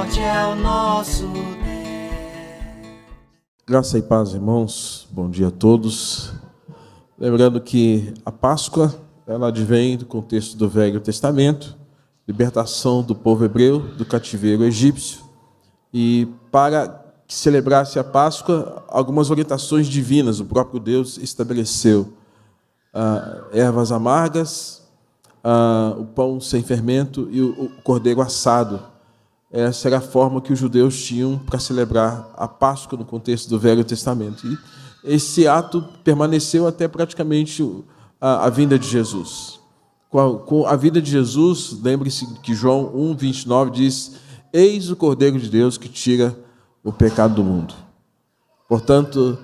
forte é o nosso Deus. Graça e paz, irmãos. Bom dia a todos. Lembrando que a Páscoa, ela advém do contexto do Velho Testamento, libertação do povo hebreu do cativeiro egípcio. E para que celebrasse a Páscoa, algumas orientações divinas o próprio Deus estabeleceu. Ervas amargas, o pão sem fermento e o cordeiro assado. Essa era a forma que os judeus tinham para celebrar a Páscoa no contexto do Velho Testamento. E esse ato permaneceu até praticamente a vinda de Jesus. Com a vinda de Jesus, lembre-se que João 1:29 diz: eis o Cordeiro de Deus que tira o pecado do mundo. Portanto,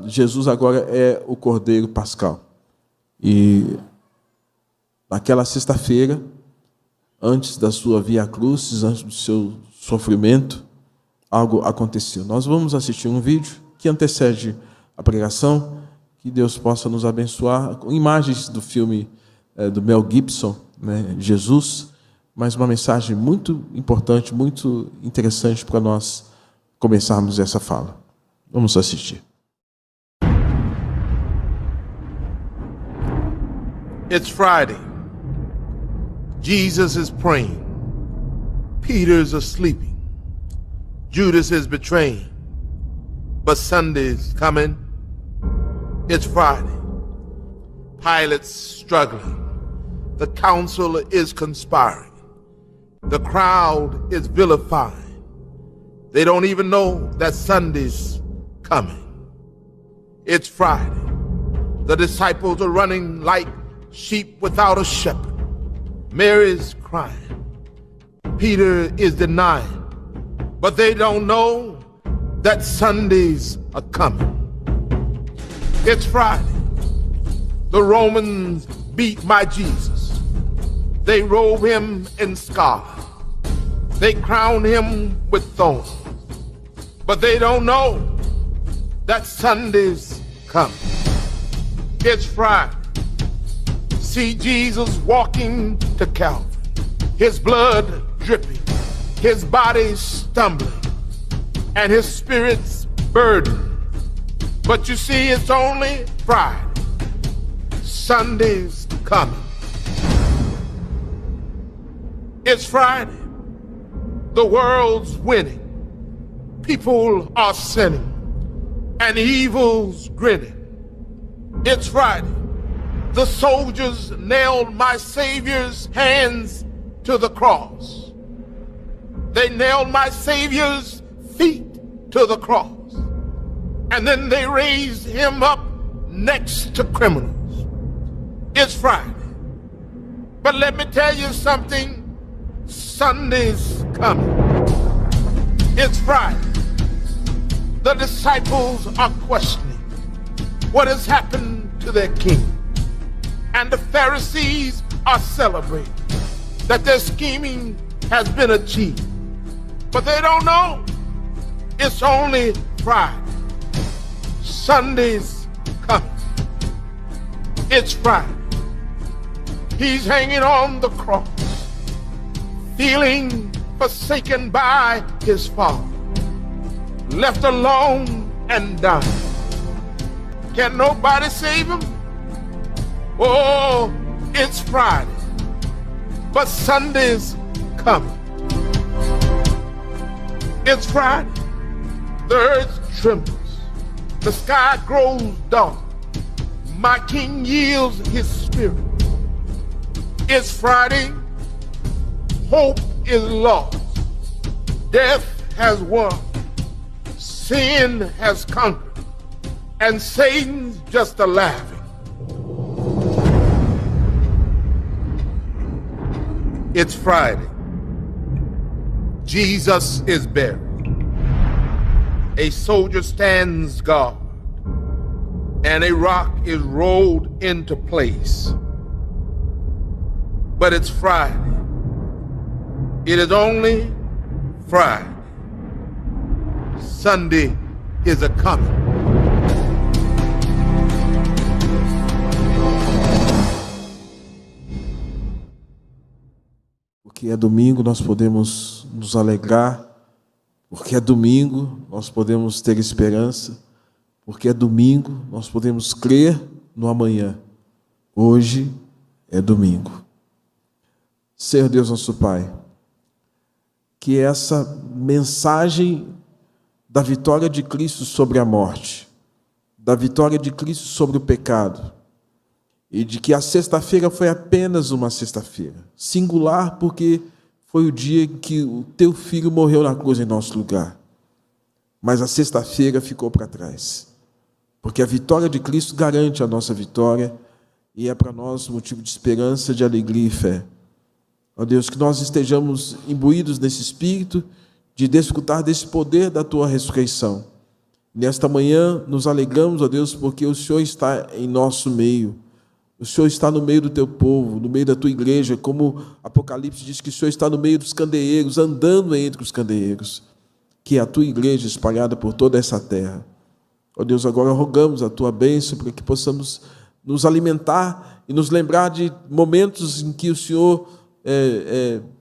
Jesus agora é o Cordeiro Pascal. E naquela sexta-feira, antes da sua via crucis, antes do seu sofrimento, algo aconteceu. Nós vamos assistir um vídeo que antecede a pregação, que Deus possa nos abençoar com imagens do filme do Mel Gibson, né, Jesus, mas uma mensagem muito importante, muito interessante para nós começarmos essa fala. Vamos assistir. It's Friday. Jesus is praying. Peter's sleeping. Judas is betraying. But Sunday's coming. It's Friday. Pilate's struggling. The council is conspiring. The crowd is vilifying. They don't even know that Sunday's coming. It's Friday. The disciples are running like sheep without a shepherd. Mary's crying. Peter is denying. But they don't know that Sundays are coming. It's Friday. The Romans beat my Jesus. They robe him in scarlet. They crown him with thorns. But they don't know that Sunday's coming. It's Friday. See Jesus walking to Calvary. His blood dripping. His body stumbling. And his spirit's burdened. But you see, it's only Friday. Sunday's coming. It's Friday. The world's winning. People are sinning. And evil's grinning. It's Friday. The soldiers nailed my Savior's hands to the cross. They nailed my Savior's feet to the cross. And then they raised him up next to criminals. It's Friday. But let me tell you something. Sunday's coming. It's Friday. The disciples are questioning what has happened to their king. And the Pharisees are celebrating that their scheming has been achieved. But they don't know it's only Friday. Sunday's coming. It's Friday. He's hanging on the cross, feeling forsaken by his Father, left alone and dying. Can nobody save him? Oh, it's Friday, but Sunday's coming. It's Friday. The earth trembles. The sky grows dark. My King yields his spirit. It's Friday. Hope is lost. Death has won. Sin has conquered. And Satan's just a laughing. It's Friday. Jesus is buried. A soldier stands guard, and a rock is rolled into place. But it's Friday. It is only Friday. Sunday is a coming. O porque é domingo nós podemos nos alegrar, porque é domingo nós podemos ter esperança, porque é domingo nós podemos crer no amanhã. Hoje é domingo. Senhor Deus nosso Pai, que essa mensagem da vitória de Cristo sobre a morte, da vitória de Cristo sobre o pecado, e de que a sexta-feira foi apenas uma sexta-feira, singular porque foi o dia em que o teu filho morreu na cruz em nosso lugar. Mas a sexta-feira ficou para trás, porque a vitória de Cristo garante a nossa vitória e é para nós motivo de esperança, de alegria e fé. Ó Deus, que nós estejamos imbuídos nesse espírito de desfrutar desse poder da tua ressurreição. Nesta manhã nos alegramos, ó Deus, porque o Senhor está em nosso meio. O Senhor está no meio do teu povo, no meio da tua igreja, como Apocalipse diz que o Senhor está no meio dos candeeiros, andando entre os candeeiros, que é a tua igreja espalhada por toda essa terra. Ó Deus, agora rogamos a tua bênção para que possamos nos alimentar e nos lembrar de momentos em que o Senhor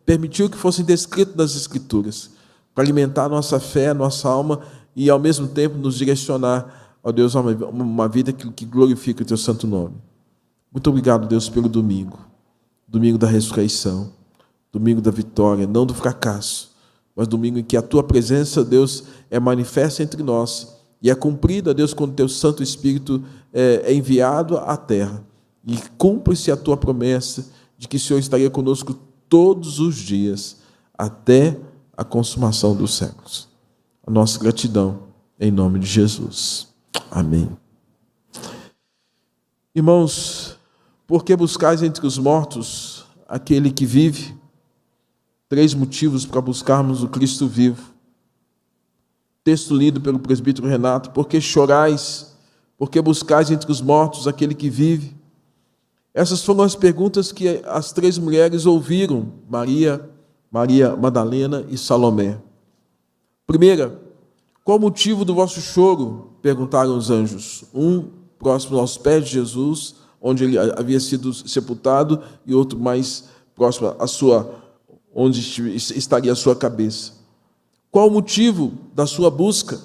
permitiu que fossem descritos nas Escrituras, para alimentar a nossa fé, a nossa alma e, ao mesmo tempo, nos direcionar, ó Deus, a uma vida que glorifique o teu santo nome. Muito obrigado, Deus, pelo domingo, domingo da ressurreição, domingo da vitória, não do fracasso, mas domingo em que a tua presença, Deus, é manifesta entre nós e é cumprida, Deus, quando o teu Santo Espírito é enviado à terra. E cumpre-se a tua promessa de que o Senhor estaria conosco todos os dias, até a consumação dos séculos. A nossa gratidão, em nome de Jesus. Amém. Irmãos, por que buscais entre os mortos aquele que vive? 3 motivos para buscarmos o Cristo vivo. Texto lido pelo presbítero Renato. Por que chorais? Por que buscais entre os mortos aquele que vive? Essas foram as perguntas que as 3 mulheres ouviram, Maria Madalena e Salomé. Primeira, qual o motivo do vosso choro? Perguntaram os anjos. Um próximo aos pés de Jesus, onde ele havia sido sepultado, e outro mais próximo onde estaria a sua cabeça. Qual o motivo da sua busca?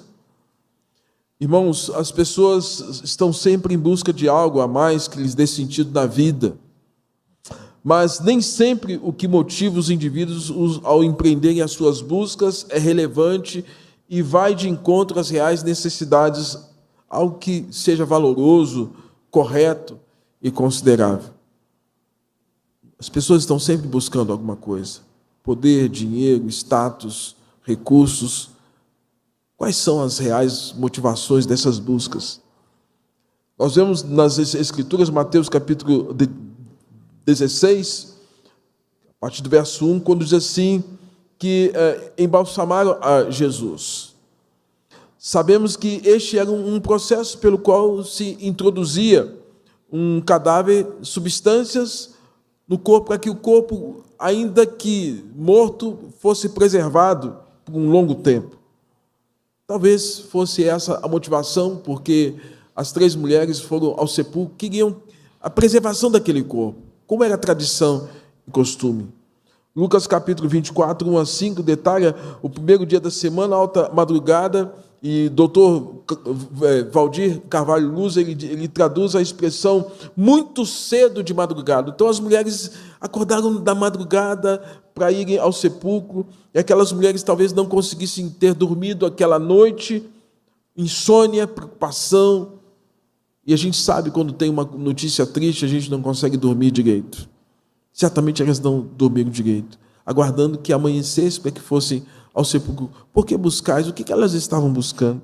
Irmãos, as pessoas estão sempre em busca de algo a mais que lhes dê sentido na vida, mas nem sempre o que motiva os indivíduos ao empreenderem as suas buscas é relevante e vai de encontro às reais necessidades, algo que seja valoroso, correto e considerável. As pessoas estão sempre buscando alguma coisa: poder, dinheiro, status, recursos. Quais são as reais motivações dessas buscas? Nós vemos nas Escrituras, Mateus capítulo 16, a partir do verso 1, quando diz assim, que embalsamaram a Jesus. Sabemos que este era um processo pelo qual se introduzia um cadáver, substâncias no corpo, para que o corpo, ainda que morto, fosse preservado por um longo tempo. Talvez fosse essa a motivação, porque as 3 mulheres foram ao sepulcro, queriam a preservação daquele corpo, como era a tradição e costume. Lucas capítulo 24, 1 a 5, detalha o primeiro dia da semana, alta madrugada, e doutor Valdir Carvalho Luz, ele traduz a expressão muito cedo de madrugada. Então as mulheres acordaram da madrugada para irem ao sepulcro, e aquelas mulheres talvez não conseguissem ter dormido aquela noite, insônia, preocupação, e a gente sabe quando tem uma notícia triste, a gente não consegue dormir direito. Certamente elas não dormiram direito, aguardando que amanhecesse para que fossem ao sepulcro. Por que buscais? O que elas estavam buscando?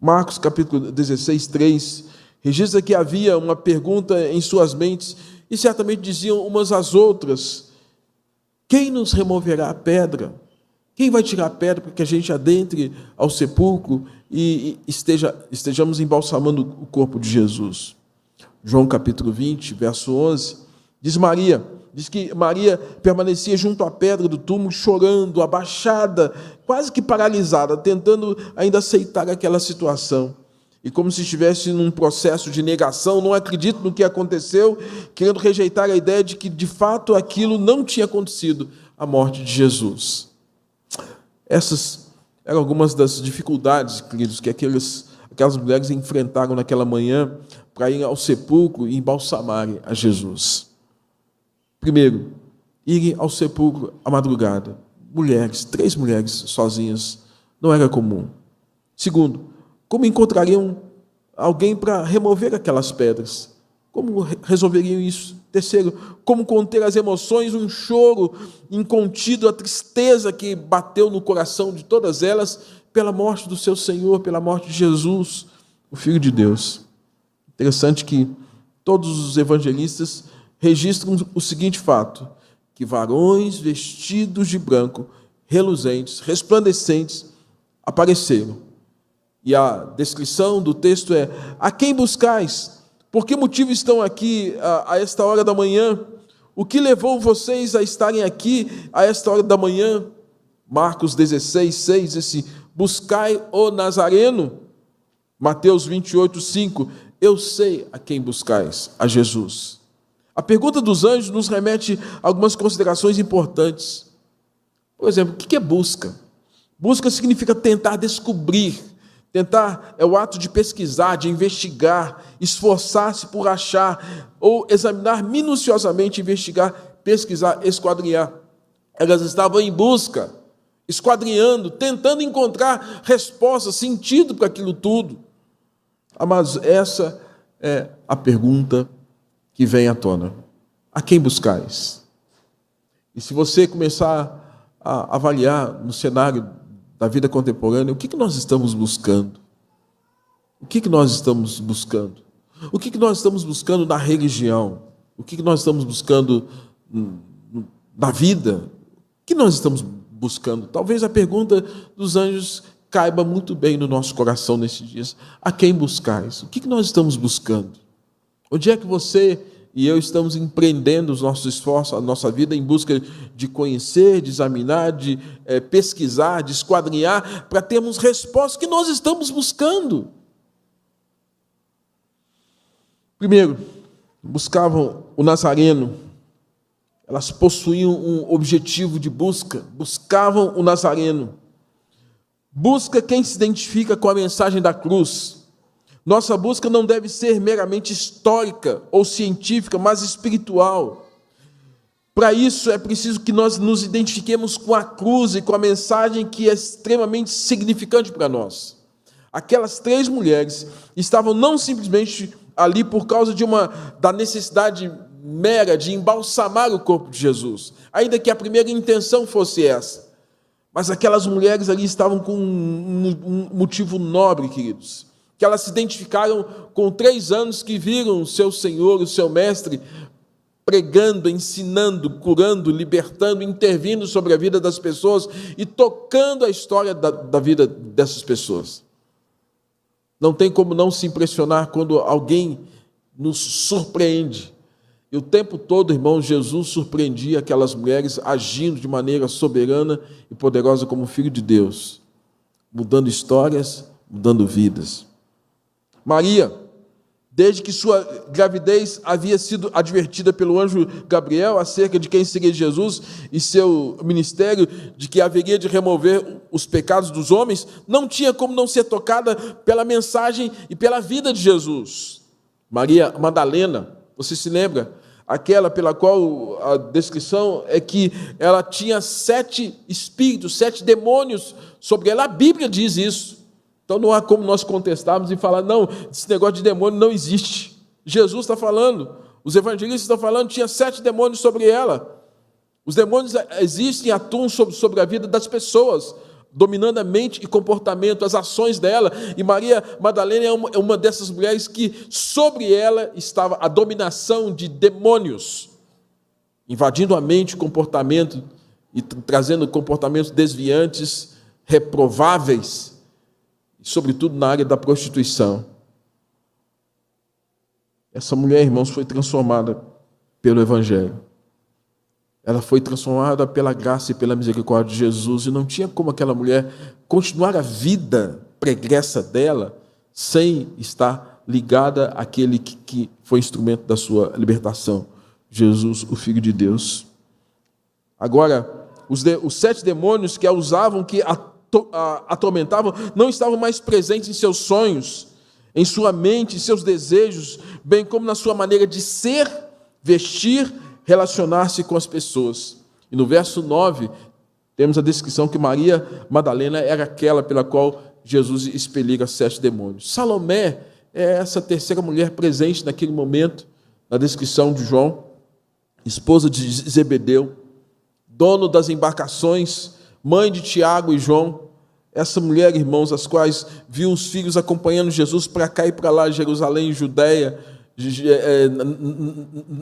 Marcos capítulo 16, 3, registra que havia uma pergunta em suas mentes, e certamente diziam umas às outras: quem nos removerá a pedra? Quem vai tirar a pedra para que a gente adentre ao sepulcro e estejamos embalsamando o corpo de Jesus? João capítulo 20, verso 11, diz que Maria permanecia junto à pedra do túmulo, chorando, abaixada, quase que paralisada, tentando ainda aceitar aquela situação. E como se estivesse num processo de negação, não acredito no que aconteceu, querendo rejeitar a ideia de que, de fato, aquilo não tinha acontecido. a morte de Jesus. Essas eram algumas das dificuldades, queridos, que aquelas mulheres enfrentaram naquela manhã para ir ao sepulcro e embalsamarem a Jesus. Primeiro, irem ao sepulcro à madrugada. Mulheres, 3 mulheres sozinhas, não era comum. Segundo, como encontrariam alguém para remover aquelas pedras? Como resolveriam isso? Terceiro, como conter as emoções, um choro incontido, a tristeza que bateu no coração de todas elas pela morte do seu Senhor, pela morte de Jesus, o Filho de Deus. Interessante que todos os evangelistas registram o seguinte fato, que varões vestidos de branco, reluzentes, resplandecentes, apareceram. E a descrição do texto é: a quem buscais? Por que motivo estão aqui a esta hora da manhã? O que levou vocês a estarem aqui a esta hora da manhã? Marcos 16, 6, esse buscai o Nazareno. Mateus 28, 5, eu sei a quem buscais, a Jesus. A pergunta dos anjos nos remete a algumas considerações importantes. Por exemplo, o que é busca? Busca significa tentar descobrir. Tentar é o ato de pesquisar, de investigar, esforçar-se por achar ou examinar minuciosamente, investigar, pesquisar, esquadrinhar. Elas estavam em busca, esquadrinhando, tentando encontrar resposta, sentido para aquilo tudo. Amados, essa é a pergunta que vem à tona. A quem buscais? E se você começar a avaliar no cenário da vida contemporânea, o que nós estamos buscando? O que nós estamos buscando? O que nós estamos buscando na religião? O que nós estamos buscando na vida? O que nós estamos buscando? Talvez a pergunta dos anjos caiba muito bem no nosso coração nesses dias. A quem buscais? O que nós estamos buscando? Onde é que você e eu estamos empreendendo os nossos esforços, a nossa vida em busca de conhecer, de examinar, de pesquisar, de esquadrinhar, para termos respostas que nós estamos buscando? Primeiro, buscavam o Nazareno. Elas possuíam um objetivo de busca, buscavam o Nazareno. Busca quem se identifica com a mensagem da cruz. Nossa busca não deve ser meramente histórica ou científica, mas espiritual. Para isso é preciso que nós nos identifiquemos com a cruz e com a mensagem que é extremamente significante para nós. Aquelas 3 mulheres estavam não simplesmente ali por causa da necessidade mera de embalsamar o corpo de Jesus, ainda que a primeira intenção fosse essa. Mas aquelas mulheres ali estavam com um motivo nobre, queridos, que elas se identificaram com 3 anos que viram o seu Senhor, o seu Mestre, pregando, ensinando, curando, libertando, intervindo sobre a vida das pessoas e tocando a história da vida dessas pessoas. Não tem como não se impressionar quando alguém nos surpreende. E o tempo todo, irmãos, Jesus surpreendia aquelas mulheres agindo de maneira soberana e poderosa como Filho de Deus, mudando histórias, mudando vidas. Maria, desde que sua gravidez havia sido advertida pelo anjo Gabriel acerca de quem seria Jesus e seu ministério, de que haveria de remover os pecados dos homens, não tinha como não ser tocada pela mensagem e pela vida de Jesus. Maria Madalena, você se lembra? Aquela pela qual a descrição é que ela tinha 7 espíritos, 7 demônios sobre ela. A Bíblia diz isso. Então não há como nós contestarmos e falar, não, esse negócio de demônio não existe. Jesus está falando, os evangelistas estão falando, tinha 7 demônios sobre ela. Os demônios existem e atuam sobre a vida das pessoas, dominando a mente e comportamento, as ações dela. E Maria Madalena é uma dessas mulheres que sobre ela estava a dominação de demônios, invadindo a mente, comportamento e trazendo comportamentos desviantes, reprováveis, sobretudo na área da prostituição. Essa mulher, irmãos, foi transformada pelo Evangelho. Ela foi transformada pela graça e pela misericórdia de Jesus, e não tinha como aquela mulher continuar a vida pregressa dela sem estar ligada àquele que foi instrumento da sua libertação, Jesus, o Filho de Deus. Agora, Os 7 demônios que a usavam, que a atormentavam, não estavam mais presentes em seus sonhos, em sua mente, em seus desejos, bem como na sua maneira de ser, vestir, relacionar-se com as pessoas. E no verso 9, temos a descrição que Maria Madalena era aquela pela qual Jesus expeliu os 7 demônios. Salomé é essa terceira mulher presente naquele momento, na descrição de João, esposa de Zebedeu, dono das embarcações, mãe de Tiago e João. Essa mulher, irmãos, as quais viu os filhos acompanhando Jesus para cá e para lá, Jerusalém, Judeia,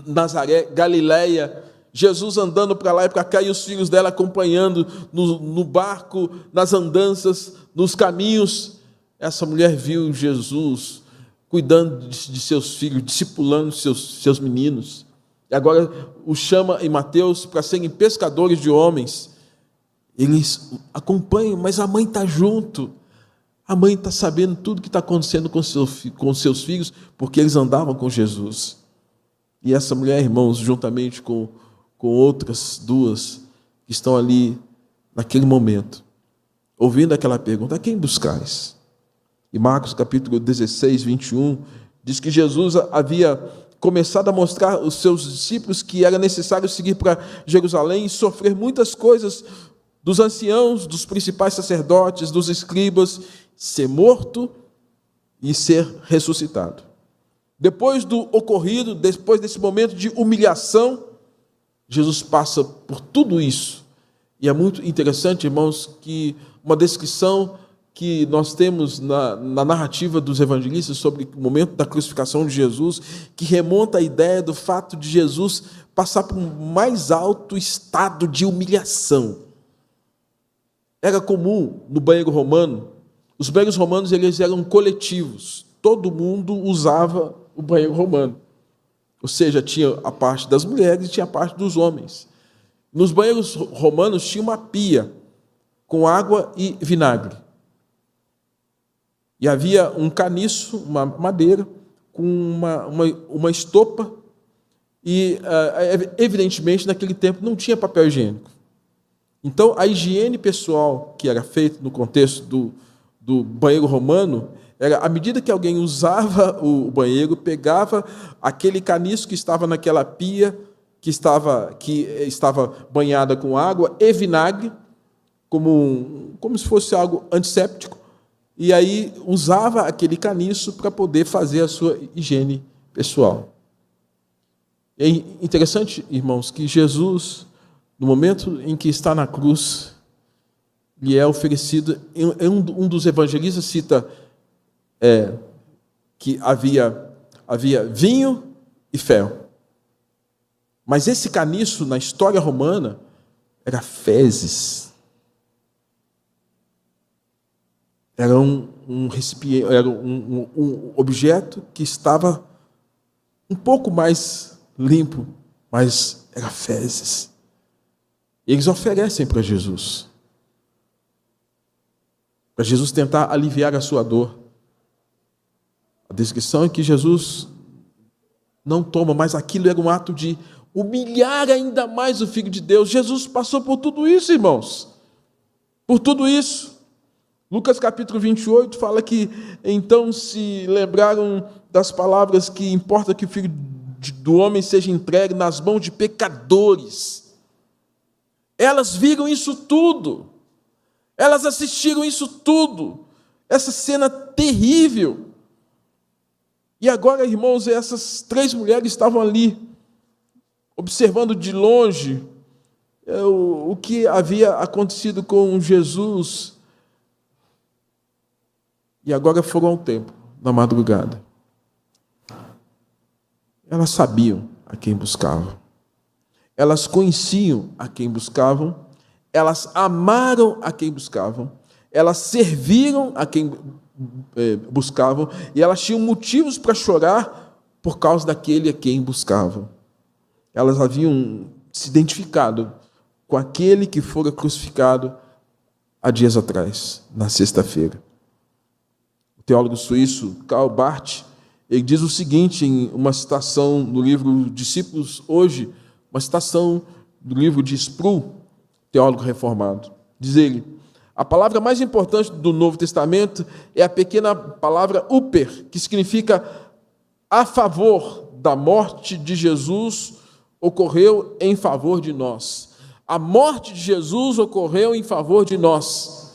Nazaré, Galileia, Jesus andando para lá e para cá e os filhos dela acompanhando no barco, nas andanças, nos caminhos. Essa mulher viu Jesus cuidando de seus filhos, discipulando seus meninos. E agora os chama em Mateus para serem pescadores de homens. Eles acompanham, mas a mãe está junto. A mãe está sabendo tudo que está acontecendo com seus filhos, porque eles andavam com Jesus. E essa mulher, irmãos, juntamente com outras 2 que estão ali naquele momento, ouvindo aquela pergunta: a quem buscais? E Marcos capítulo 16, 21, diz que Jesus havia começado a mostrar aos seus discípulos que era necessário seguir para Jerusalém e sofrer muitas coisas dos anciãos, dos principais sacerdotes, dos escribas, ser morto e ser ressuscitado. Depois do ocorrido, depois desse momento de humilhação, Jesus passa por tudo isso. E é muito interessante, irmãos, que uma descrição que nós temos na narrativa dos evangelistas sobre o momento da crucificação de Jesus, que remonta à ideia do fato de Jesus passar por um mais alto estado de humilhação. Era comum no banheiro romano, os banheiros romanos eles eram coletivos, todo mundo usava o banheiro romano. Ou seja, tinha a parte das mulheres e tinha a parte dos homens. Nos banheiros romanos tinha uma pia com água e vinagre. E havia um caniço, uma madeira, com uma estopa, e, evidentemente, naquele tempo não tinha papel higiênico. Então, a higiene pessoal que era feita no contexto do banheiro romano, era, à medida que alguém usava o banheiro, pegava aquele caniço que estava naquela pia, que estava banhada com água e vinagre, como se fosse algo antisséptico, e aí usava aquele caniço para poder fazer a sua higiene pessoal. É interessante, irmãos, que Jesus, no momento em que está na cruz, lhe é oferecido, um dos evangelistas cita que havia vinho e fel. Mas esse caniço, na história romana, era fezes. Era um recipiente, era um objeto que estava um pouco mais limpo, mas era fezes. E eles oferecem para Jesus tentar aliviar a sua dor. A descrição é que Jesus não toma, mas aquilo era um ato de humilhar ainda mais o Filho de Deus. Jesus passou por tudo isso, irmãos. Por tudo isso. Lucas capítulo 28 fala que então se lembraram das palavras que importa que o Filho do Homem seja entregue nas mãos de pecadores. Elas viram isso tudo. Elas assistiram isso tudo. Essa cena terrível. E agora, irmãos, essas 3 mulheres estavam ali, observando de longe o que havia acontecido com Jesus. E agora foram ao templo, na madrugada. Elas sabiam a quem buscavam. Elas conheciam a quem buscavam. Elas amaram a quem buscavam. Elas serviram a quem buscavam. E elas tinham motivos para chorar por causa daquele a quem buscavam. Elas haviam se identificado com aquele que fora crucificado há dias atrás, na sexta-feira. O teólogo suíço Karl Barth, ele diz o seguinte em uma citação no livro Discípulos Hoje, uma citação do livro de Sproul. O teólogo reformado. Diz ele: a palavra mais importante do Novo Testamento é a pequena palavra uper, que significa a favor da morte de Jesus ocorreu em favor de nós. A morte de Jesus ocorreu em favor de nós.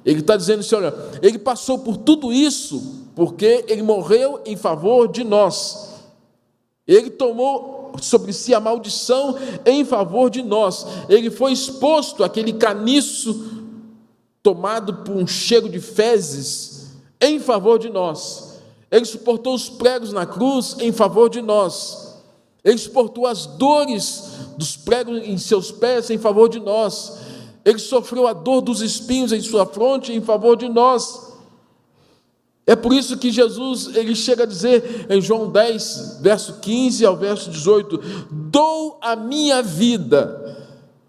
Ele está dizendo assim, olha, ele passou por tudo isso porque ele morreu em favor de nós. Ele tomou sobre si a maldição em favor de nós. Ele foi exposto àquele caniço tomado por um cheiro de fezes em favor de nós. Ele suportou os pregos na cruz em favor de nós. Ele suportou as dores dos pregos em seus pés em favor de nós. Ele sofreu a dor dos espinhos em sua fronte em favor de nós. É por isso que Jesus, ele chega a dizer em João 10, verso 15 ao verso 18, dou a minha vida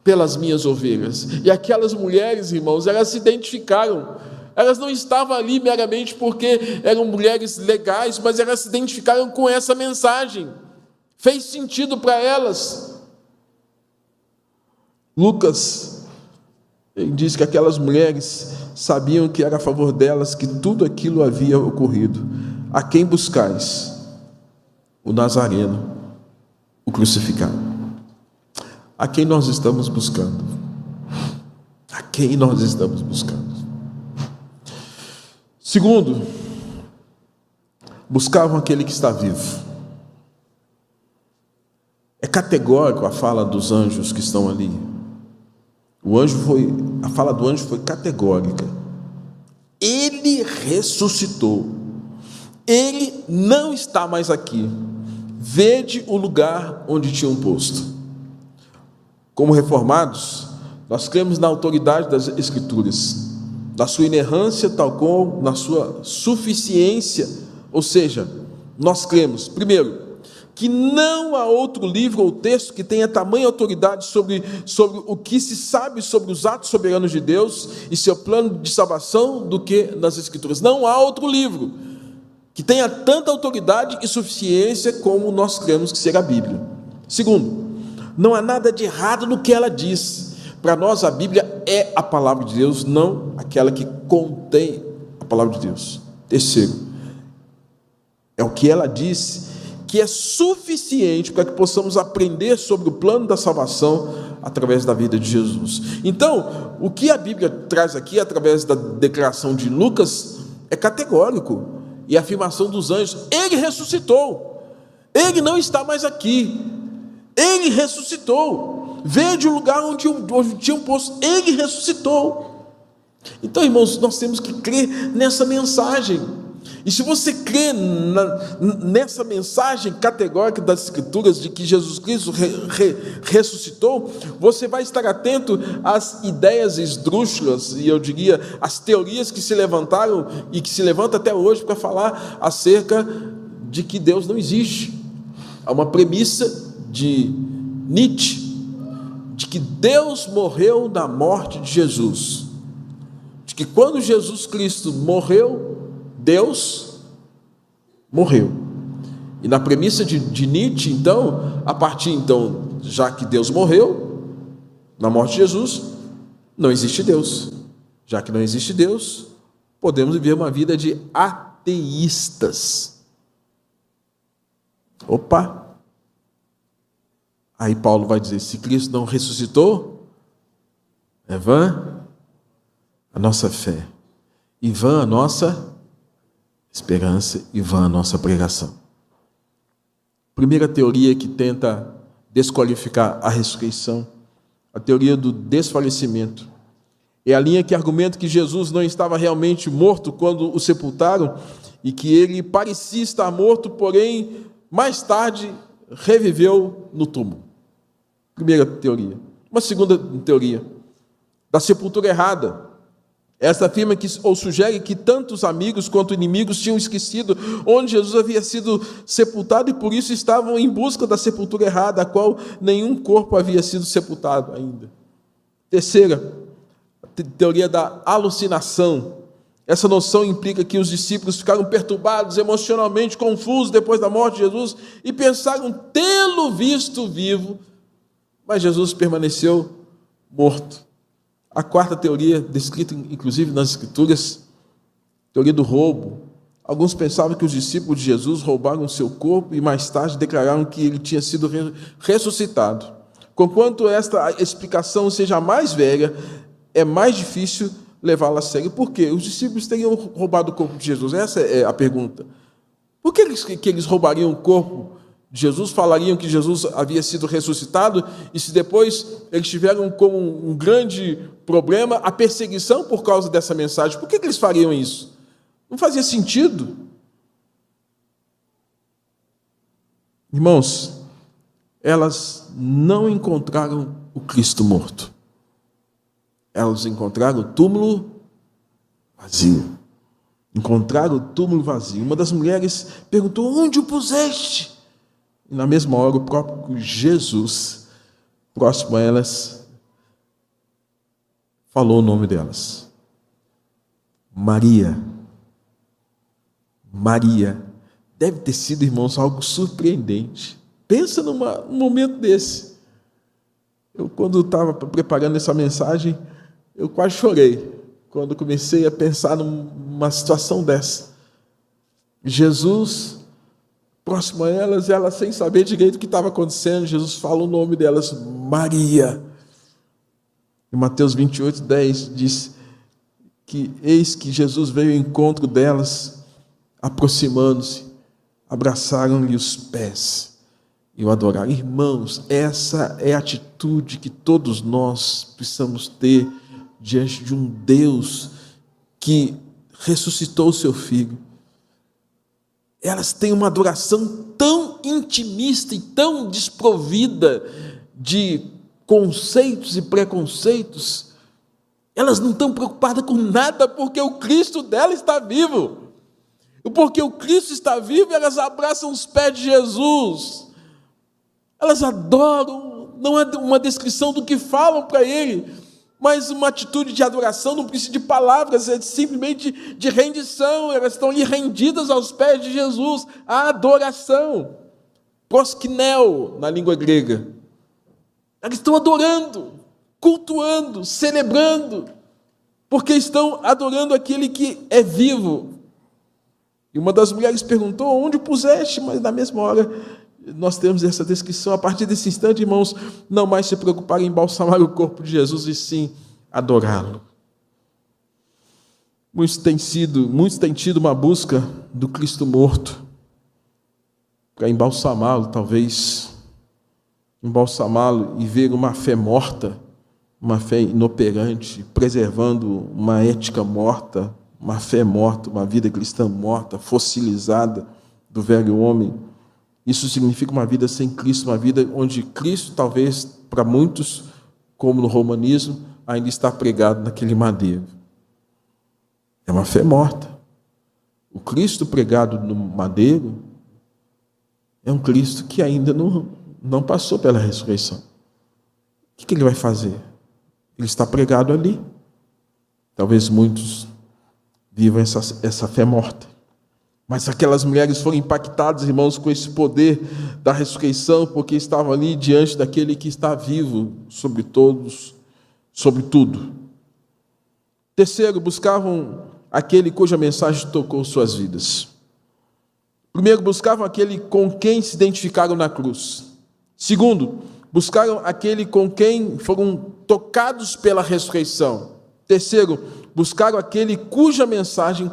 pelas minhas ovelhas. E aquelas mulheres, irmãos, elas se identificaram. Elas não estavam ali meramente porque eram mulheres legais, mas elas se identificaram com essa mensagem. Fez sentido para elas. Lucas, ele diz que aquelas mulheres sabiam que era a favor delas que tudo aquilo havia ocorrido. A quem buscais? O Nazareno, o crucificado. A quem nós estamos buscando? A quem nós estamos buscando? Segundo, buscavam aquele que está vivo. É categórico a fala dos anjos que estão ali. A fala do anjo foi categórica. Ele ressuscitou. Ele não está mais aqui. Vede o lugar onde tinham posto. Como reformados, nós cremos na autoridade das Escrituras, na sua inerrância, tal como na sua suficiência. Ou seja, nós cremos, primeiro, que não há outro livro ou texto que tenha tamanha autoridade sobre o que se sabe sobre os atos soberanos de Deus e seu plano de salvação do que nas Escrituras. Não há outro livro que tenha tanta autoridade e suficiência como nós cremos que será a Bíblia. Segundo, não há nada de errado no que ela diz. Para nós, a Bíblia é a palavra de Deus, não aquela que contém a palavra de Deus. Terceiro, é o que ela diz que é suficiente para que possamos aprender sobre o plano da salvação através da vida de Jesus. Então, o que a Bíblia traz aqui, através da declaração de Lucas, é categórico. E a afirmação dos anjos: ele ressuscitou, ele não está mais aqui, ele ressuscitou, vede o lugar onde tinham posto, ele ressuscitou. Então, irmãos, nós temos que crer nessa mensagem. E se você crê nessa mensagem categórica das Escrituras de que Jesus Cristo ressuscitou, você vai estar atento às ideias esdrúxulas, e eu diria, às teorias que se levantaram e que se levantam até hoje para falar acerca de que Deus não existe. Há uma premissa de Nietzsche, de que Deus morreu na morte de Jesus, de que quando Jesus Cristo morreu, Deus morreu. E na premissa de Nietzsche, então, a partir já que Deus morreu na morte de Jesus, não existe Deus. Já que não existe Deus, podemos viver uma vida de ateístas. Opa! Aí Paulo vai dizer: se Cristo não ressuscitou, é vã a nossa fé, e vã a nossa esperança, e vã a nossa pregação. Primeira teoria que tenta desqualificar a ressurreição, a teoria do desfalecimento. É a linha que argumenta que Jesus não estava realmente morto quando o sepultaram e que ele parecia estar morto, porém, mais tarde, reviveu no túmulo. Primeira teoria. Uma segunda teoria, da sepultura errada. Esta afirma ou sugere que tanto os amigos quanto inimigos tinham esquecido onde Jesus havia sido sepultado e por isso estavam em busca da sepultura errada, a qual nenhum corpo havia sido sepultado ainda. Terceira, a teoria da alucinação. Essa noção implica que os discípulos ficaram perturbados, emocionalmente confusos depois da morte de Jesus e pensaram tê-lo visto vivo, mas Jesus permaneceu morto. A quarta teoria, descrita inclusive nas Escrituras, teoria do roubo. Alguns pensavam que os discípulos de Jesus roubaram o seu corpo e mais tarde declararam que ele tinha sido ressuscitado. Conquanto esta explicação seja mais velha, é mais difícil levá-la a sério. Por quê? Os discípulos teriam roubado o corpo de Jesus? Essa é a pergunta. Por que eles roubariam o corpo de Jesus? Falariam que Jesus havia sido ressuscitado, e se depois eles tiveram como um grande problema a perseguição por causa dessa mensagem, por que eles fariam isso? Não fazia sentido. Irmãos, elas não encontraram o Cristo morto. Elas encontraram o túmulo vazio. Encontraram o túmulo vazio. Uma das mulheres perguntou: onde o puseste? E na mesma hora o próprio Jesus, próximo a elas, falou o nome delas. Maria. Maria. Deve ter sido, irmãos, algo surpreendente. Pensa num momento desse. Eu, quando estava preparando essa mensagem, eu quase chorei quando comecei a pensar numa situação dessa. Jesus, próximo a elas, ela sem saber direito o que estava acontecendo, Jesus fala o nome delas, Maria. Em Mateus 28:10 diz que eis que Jesus veio ao encontro delas, aproximando-se, abraçaram-lhe os pés e o adoraram. Irmãos, essa é a atitude que todos nós precisamos ter diante de um Deus que ressuscitou o seu Filho. Elas têm uma adoração tão intimista e tão desprovida de conceitos e preconceitos. Elas não estão preocupadas com nada, porque o Cristo dela está vivo. E porque o Cristo está vivo, elas abraçam os pés de Jesus. Elas adoram, não é uma descrição do que falam para Ele, mas uma atitude de adoração, não precisa de palavras, é simplesmente de rendição. Elas estão ali rendidas aos pés de Jesus. A adoração, proskineo na língua grega. Elas estão adorando, cultuando, celebrando, porque estão adorando aquele que é vivo. E uma das mulheres perguntou: onde o puseste? Mas na mesma hora nós temos essa descrição. A partir desse instante, irmãos, não mais se preocupar em embalsamar o corpo de Jesus, e sim adorá-lo. Muitos têm tido uma busca do Cristo morto para embalsamá-lo, talvez embalsamá-lo e ver uma fé morta, uma fé inoperante, preservando uma ética morta, uma fé morta, uma vida cristã morta, fossilizada do velho homem. Isso significa uma vida sem Cristo, uma vida onde Cristo, talvez, para muitos, como no romanismo, ainda está pregado naquele madeiro. É uma fé morta. O Cristo pregado no madeiro é um Cristo que ainda não passou pela ressurreição. O que ele vai fazer? Ele está pregado ali. Talvez muitos vivam essa fé morta. Mas aquelas mulheres foram impactadas, irmãos, com esse poder da ressurreição, porque estavam ali diante daquele que está vivo sobre todos, sobre tudo. Terceiro, buscavam aquele cuja mensagem tocou suas vidas. Primeiro, buscavam aquele com quem se identificaram na cruz. Segundo, buscaram aquele com quem foram tocados pela ressurreição. Terceiro, buscaram aquele cuja mensagem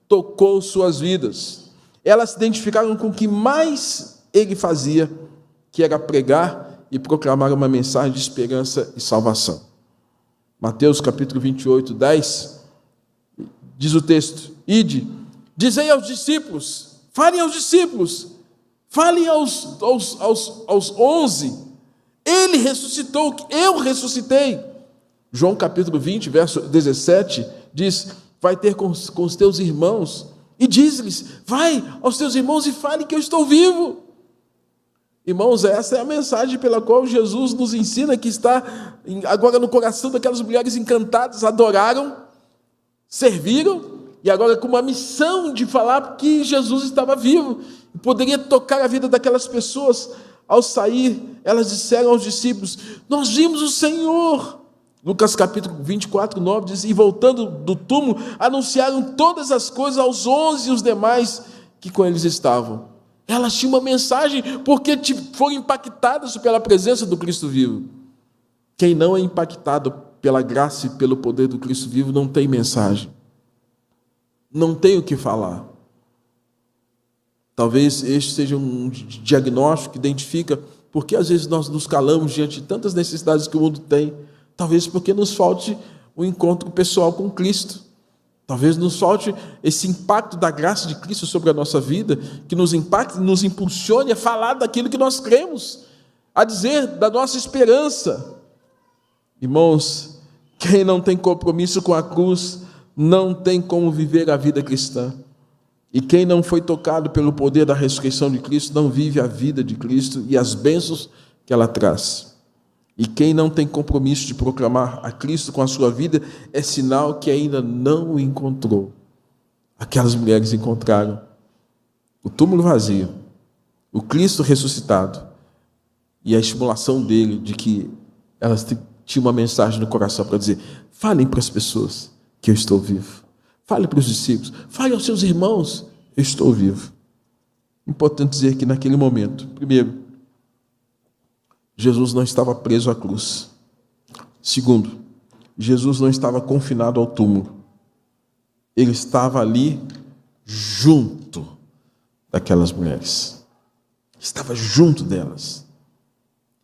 tocou suas vidas. Elas se identificaram com o que mais ele fazia, que era pregar e proclamar uma mensagem de esperança e salvação. Mateus capítulo 28, 10, diz o texto: ide, dizei aos discípulos, falem aos discípulos, falem aos 11, ele ressuscitou, eu ressuscitei. João capítulo 20, verso 17, diz: vai ter com os teus irmãos e diz-lhes, vai aos teus irmãos e fale que eu estou vivo. Irmãos, essa é a mensagem pela qual Jesus nos ensina, que está agora no coração daquelas mulheres encantadas. Adoraram, serviram, e agora com uma missão de falar que Jesus estava vivo e poderia tocar a vida daquelas pessoas. Ao sair, elas disseram aos discípulos: nós vimos o Senhor. Lucas capítulo 24, 9 diz: e voltando do túmulo, anunciaram todas as coisas aos 11 e os demais que com eles estavam. Elas tinham uma mensagem porque foram impactadas pela presença do Cristo vivo. Quem não é impactado pela graça e pelo poder do Cristo vivo não tem mensagem, não tem o que falar. Talvez este seja um diagnóstico que identifica porque às vezes nós nos calamos diante de tantas necessidades que o mundo tem. Talvez porque nos falte o encontro pessoal com Cristo. Talvez nos falte esse impacto da graça de Cristo sobre a nossa vida, que nos impacte, nos impulsione a falar daquilo que nós cremos, a dizer da nossa esperança. Irmãos, quem não tem compromisso com a cruz, não tem como viver a vida cristã. E quem não foi tocado pelo poder da ressurreição de Cristo, não vive a vida de Cristo e as bênçãos que ela traz. E quem não tem compromisso de proclamar a Cristo com a sua vida, é sinal que ainda não o encontrou. Aquelas mulheres encontraram o túmulo vazio, o Cristo ressuscitado, e a estimulação dele de que elas tinham uma mensagem no coração para dizer: falem para as pessoas que eu estou vivo. Fale para os discípulos, fale aos seus irmãos, eu estou vivo. Importante dizer que naquele momento, primeiro, Jesus não estava preso à cruz. Segundo, Jesus não estava confinado ao túmulo. Ele estava ali junto daquelas mulheres. Estava junto delas.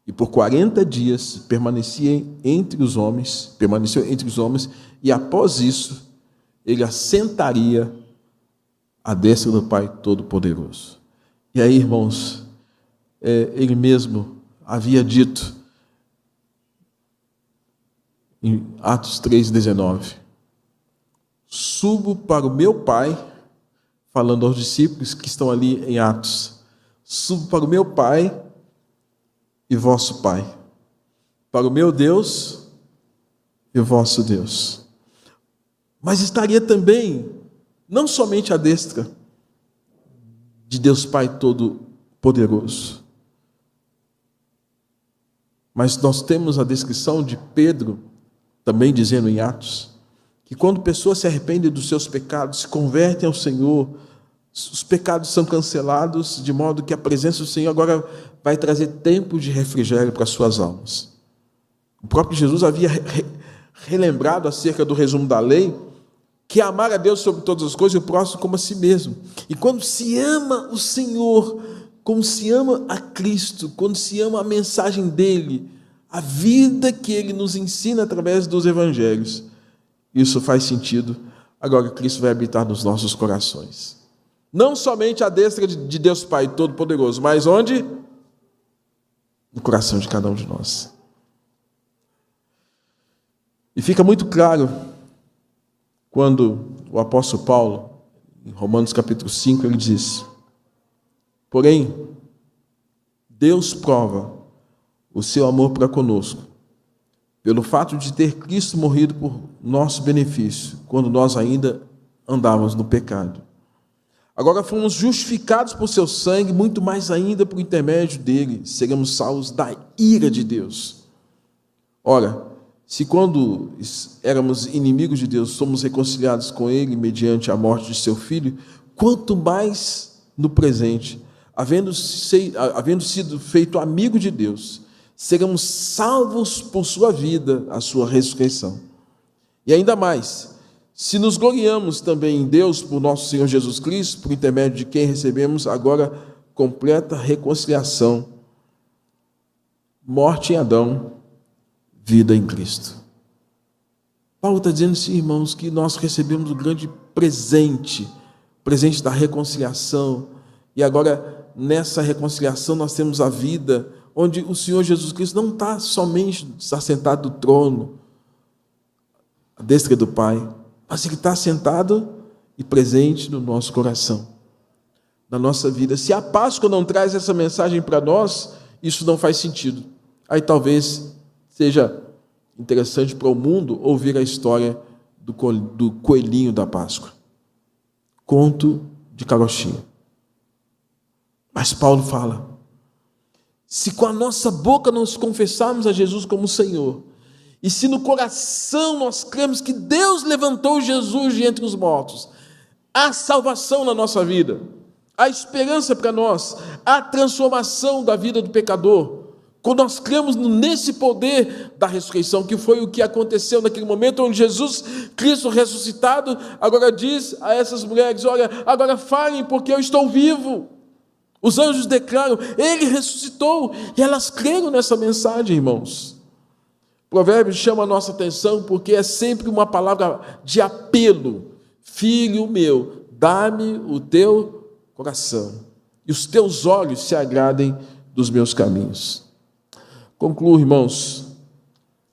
E por 40 dias permaneceu entre os homens, e após isso, ele assentaria à destra do Pai Todo-Poderoso. E aí, irmãos, ele mesmo havia dito em Atos 3,19: subo para o meu Pai, falando aos discípulos que estão ali em Atos, subo para o meu Pai e vosso Pai, para o meu Deus e o vosso Deus. Mas estaria também, não somente à destra de Deus Pai Todo-Poderoso, mas nós temos a descrição de Pedro, também dizendo em Atos, que quando pessoas se arrependem dos seus pecados, se convertem ao Senhor, os pecados são cancelados, de modo que a presença do Senhor agora vai trazer tempo de refrigério para as suas almas. O próprio Jesus havia relembrado acerca do resumo da lei, que é amar a Deus sobre todas as coisas e o próximo como a si mesmo. E quando se ama o Senhor, como se ama a Cristo, quando se ama a mensagem dele, a vida que ele nos ensina através dos evangelhos, isso faz sentido. Agora Cristo vai habitar nos nossos corações. Não somente à destra de Deus Pai Todo-Poderoso, mas onde? No coração de cada um de nós. E fica muito claro quando o apóstolo Paulo, em Romanos capítulo 5, ele diz: porém, Deus prova o seu amor para conosco, pelo fato de ter Cristo morrido por nosso benefício, quando nós ainda andávamos no pecado. Agora fomos justificados por seu sangue, muito mais ainda por intermédio dele, seremos salvos da ira de Deus. Ora, se quando éramos inimigos de Deus, somos reconciliados com ele mediante a morte de seu Filho, quanto mais no presente, havendo sido feito amigo de Deus, seremos salvos por sua vida, a sua ressurreição. E ainda mais, se nos gloriamos também em Deus por nosso Senhor Jesus Cristo, por intermédio de quem recebemos agora completa reconciliação, morte em Adão, vida em Cristo. Paulo está dizendo assim, irmãos, que nós recebemos o grande presente da reconciliação, e agora nessa reconciliação nós temos a vida, onde o Senhor Jesus Cristo não está somente assentado no trono, à destra do Pai, mas Ele está sentado e presente no nosso coração, na nossa vida. Se a Páscoa não traz essa mensagem para nós, isso não faz sentido. Aí talvez seja interessante para o mundo ouvir a história do coelhinho da Páscoa. Conto de carochinha. Mas Paulo fala: se com a nossa boca nós confessarmos a Jesus como Senhor, e se no coração nós cremos que Deus levantou Jesus de entre os mortos, há salvação na nossa vida, há esperança para nós, há transformação da vida do pecador. Quando nós cremos nesse poder da ressurreição, que foi o que aconteceu naquele momento onde Jesus Cristo ressuscitado, agora diz a essas mulheres: olha, agora falem porque eu estou vivo. Os anjos declaram, ele ressuscitou, e elas creram nessa mensagem, irmãos. O provérbio chama a nossa atenção porque é sempre uma palavra de apelo. Filho meu, dá-me o teu coração, e os teus olhos se agradem dos meus caminhos. Concluo, irmãos,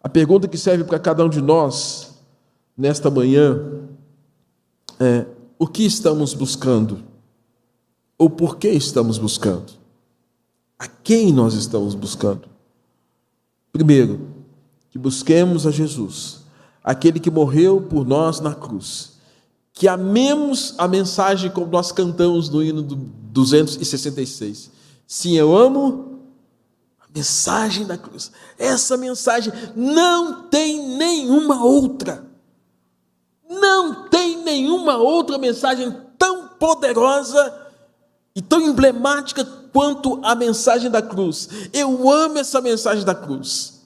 a pergunta que serve para cada um de nós nesta manhã é: o que estamos buscando? Ou por que estamos buscando? A quem nós estamos buscando? Primeiro, que busquemos a Jesus, aquele que morreu por nós na cruz, que amemos a mensagem como nós cantamos no hino 266. Sim, eu amo a mensagem da cruz. Essa mensagem não tem nenhuma outra. Não tem nenhuma outra mensagem tão poderosa e tão emblemática quanto a mensagem da cruz. Eu amo essa mensagem da cruz.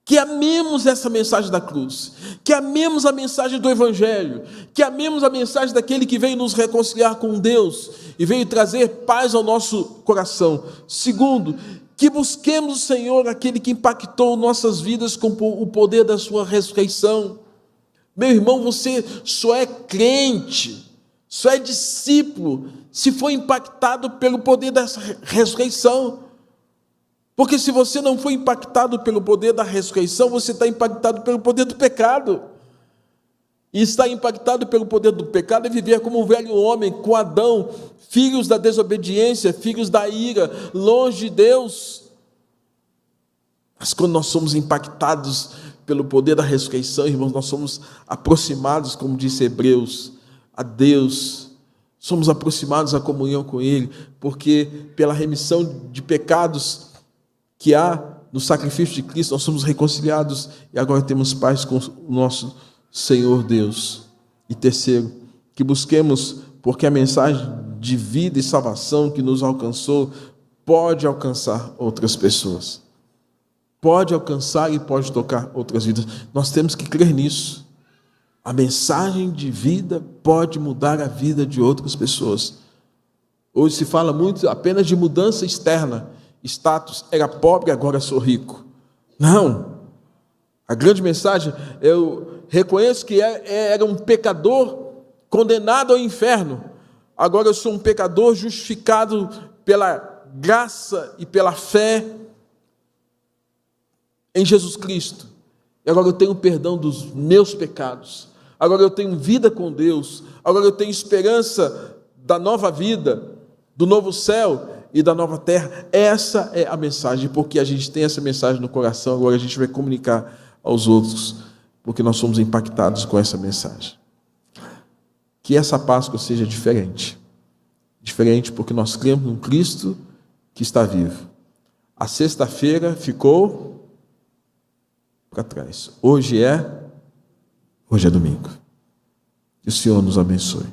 Que amemos essa mensagem da cruz, que amemos a mensagem do Evangelho, que amemos a mensagem daquele que veio nos reconciliar com Deus e veio trazer paz ao nosso coração. Segundo, que busquemos o Senhor, aquele que impactou nossas vidas com o poder da sua ressurreição. Meu irmão, você só é crente, só é discípulo, se for impactado pelo poder dessa ressurreição. Porque se você não foi impactado pelo poder da ressurreição, você está impactado pelo poder do pecado. E estar impactado pelo poder do pecado é viver como um velho homem, com Adão, filhos da desobediência, filhos da ira, longe de Deus. Mas quando nós somos impactados pelo poder da ressurreição, irmãos, nós somos aproximados, como disse Hebreus, a Deus. Somos aproximados à comunhão com Ele, porque pela remissão de pecados que há no sacrifício de Cristo, nós somos reconciliados e agora temos paz com o nosso Senhor Deus. E terceiro, que busquemos, porque a mensagem de vida e salvação que nos alcançou pode alcançar outras pessoas. Pode alcançar e pode tocar outras vidas. Nós temos que crer nisso. A mensagem de vida pode mudar a vida de outras pessoas. Hoje se fala muito apenas de mudança externa. Status, era pobre, agora sou rico. Não. A grande mensagem, eu reconheço que era um pecador condenado ao inferno. Agora eu sou um pecador justificado pela graça e pela fé em Jesus Cristo. E agora eu tenho perdão dos meus pecados. Agora eu tenho vida com Deus. Agora eu tenho esperança da nova vida, do novo céu e da nova terra. Essa é a mensagem, porque a gente tem essa mensagem no coração, agora a gente vai comunicar aos outros, porque nós somos impactados com essa mensagem. Que essa Páscoa seja diferente. Diferente porque nós cremos num Cristo que está vivo. A sexta-feira ficou para trás. Hoje é domingo. Que o Senhor nos abençoe.